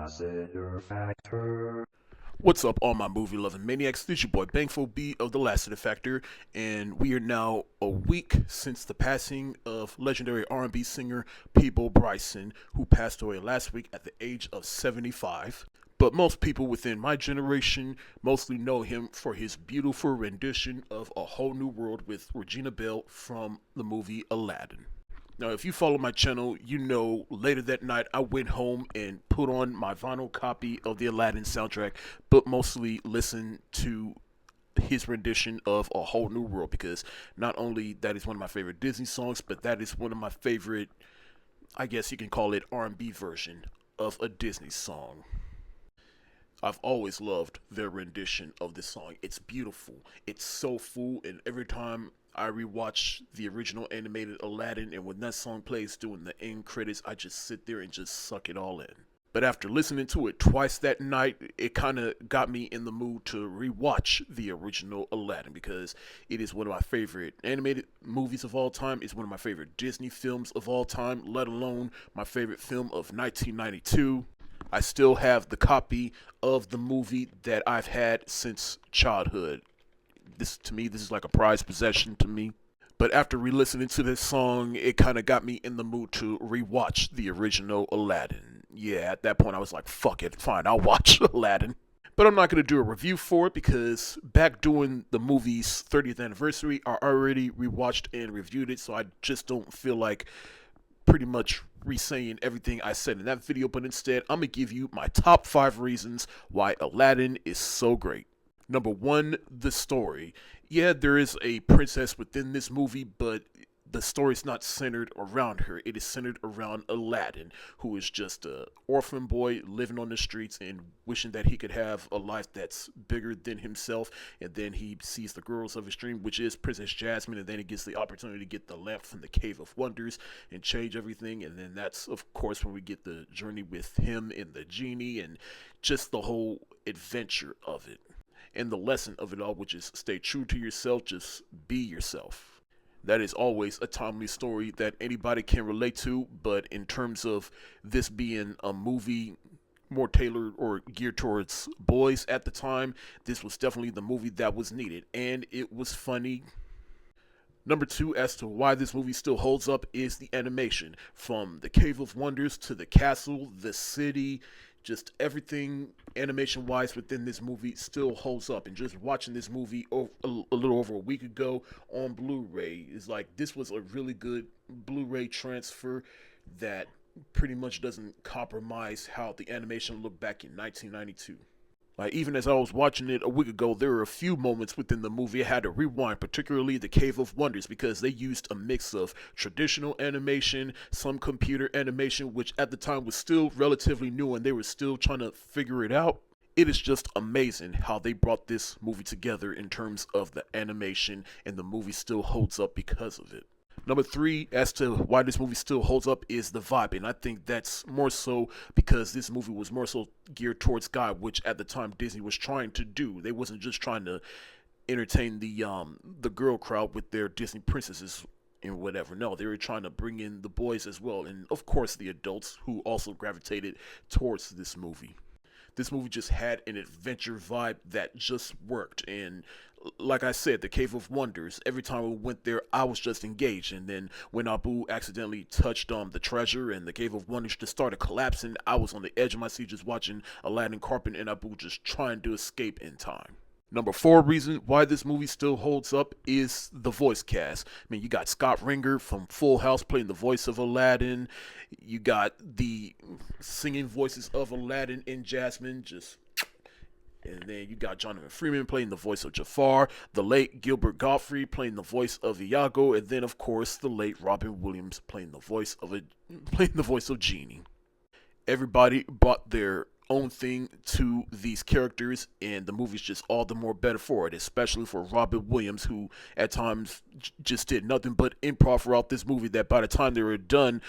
Ambassador Factor. What's up, all my movie-loving maniacs? This is your boy Bangful B of The Last of the Factor, and we are now a week since the passing of legendary R&B singer Peabo Bryson, who passed away last week at the age of 75. But most people within my generation mostly know him for his beautiful rendition of A Whole New World with Regina Belle from the movie Aladdin. Now, if you follow my channel, you know later that night I went home and put on my vinyl copy of the Aladdin soundtrack, but mostly listened to his rendition of A Whole New World because not only that is one of my favorite Disney songs, but that is one of my favorite, I guess you can call it R&B version of a Disney song. I've always loved their rendition of this song. It's beautiful, it's soulful, and every time I rewatch the original animated Aladdin, and when that song plays during the end credits, I just sit there and just suck it all in. But after listening to it twice that night, it kind of got me in the mood to rewatch the original Aladdin because it is one of my favorite animated movies of all time. It's one of my favorite Disney films of all time, let alone my favorite film of 1992. I still have the copy of the movie that I've had since childhood. This is like a prized possession to me. But after re-listening to this song, it kind of got me in the mood to rewatch the original Aladdin. Yeah, at that point I was like, fuck it, fine, I'll watch Aladdin. But I'm not going to do a review for it because back during the movie's 30th anniversary, I already rewatched and reviewed it, so I just don't feel like pretty much re-saying everything I said in that video, but instead I'm going to give you my top 5 reasons why Aladdin is so great. Number 1, the story. Yeah, there is a princess within this movie, but the story's not centered around her. It is centered around Aladdin, who is just a orphan boy living on the streets and wishing that he could have a life that's bigger than himself. And then he sees the girls of his dream, which is Princess Jasmine, and then he gets the opportunity to get the lamp from the Cave of Wonders and change everything. And then that's, of course, when we get the journey with him and the genie and just the whole adventure of it. And the lesson of it all, which is stay true to yourself, just be yourself. That is always a timely story that anybody can relate to, but in terms of this being a movie more tailored or geared towards boys at the time, this was definitely the movie that was needed, and it was funny. Number 2, as to why this movie still holds up, is the animation. From the Cave of Wonders to the castle, the city, just everything animation-wise within this movie still holds up. And just watching this movie a little over a week ago on Blu-ray is like, this was a really good Blu-ray transfer that pretty much doesn't compromise how the animation looked back in 1992. Like, even as I was watching it a week ago, there were a few moments within the movie I had to rewind, particularly the Cave of Wonders, because they used a mix of traditional animation, some computer animation, which at the time was still relatively new and they were still trying to figure it out. It is just amazing how they brought this movie together in terms of the animation, and the movie still holds up because of it. Number 3, as to why this movie still holds up, is the vibe, and I think that's more so because this movie was more so geared towards God, which at the time Disney was trying to do. They wasn't just trying to entertain the girl crowd with their Disney princesses and whatever. No, they were trying to bring in the boys as well, and of course the adults who also gravitated towards this movie. This movie just had an adventure vibe that just worked. And like I said, the Cave of Wonders, every time we went there, I was just engaged. And then when Abu accidentally touched the treasure and the Cave of Wonders just started collapsing, I was on the edge of my seat just watching Aladdin carpet and Abu just trying to escape in time. Number 4 reason why this movie still holds up is the voice cast. I mean, you got Scott Ringer from Full House playing the voice of Aladdin. You got the singing voices of Aladdin and Jasmine, and then you got Jonathan Freeman playing the voice of Jafar, the late Gilbert Gottfried playing the voice of Iago, and then of course the late Robin Williams playing the voice of Genie. Everybody brought their own thing to these characters, and the movie's just all the more better for it, especially for Robin Williams, who at times just did nothing but improv throughout this movie, that by the time they were done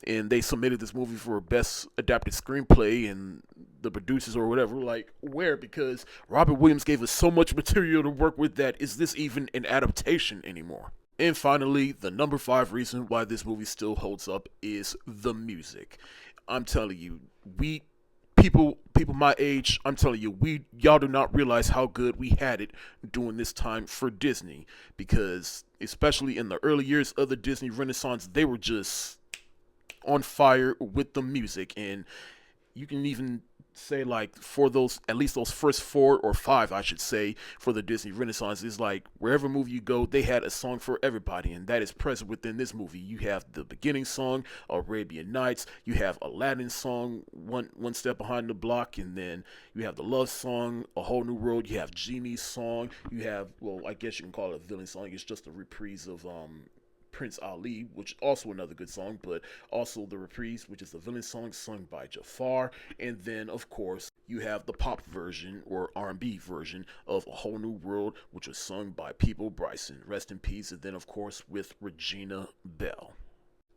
and they submitted this movie for best adapted screenplay, and the producers or whatever were like, where? Because Robin Williams gave us so much material to work with that is this even an adaptation anymore? And finally, the number 5 reason why this movie still holds up is the music. I'm telling you, people my age, I'm telling you, y'all do not realize how good we had it during this time for Disney, because especially in the early years of the Disney Renaissance, they were just on fire with the music. And you can even say, like, for those, at least those first 4 or 5, I should say, for the Disney Renaissance, is like wherever movie you go, they had a song for everybody, and that is present within this movie. You have the beginning song, Arabian Nights. You have Aladdin song, one step behind the block, and then you have the love song, A Whole New World. You have Genie's song. You have, well, I guess you can call it a villain song. It's just a reprise of Prince Ali, which is also another good song, but also the reprise, which is the villain song sung by Jafar. And then, of course, you have the pop version or R&B version of A Whole New World, which was sung by Peabo Bryson. Rest in peace. And then, of course, with Regina Belle.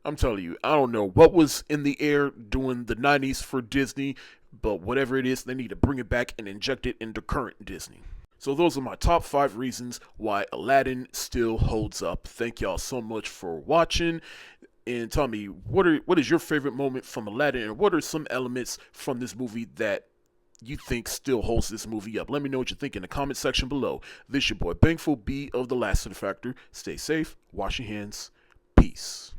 I'm telling you, I don't know what was in the air during the 90s for Disney, but whatever it is, they need to bring it back and inject it into current Disney. So those are my top 5 reasons why Aladdin still holds up. Thank y'all so much for watching. And tell me, what is your favorite moment from Aladdin, and what are some elements from this movie that you think still holds this movie up? Let me know what you think in the comment section below. This your boy Bangful B of The Last Factor. Stay safe, wash your hands, peace.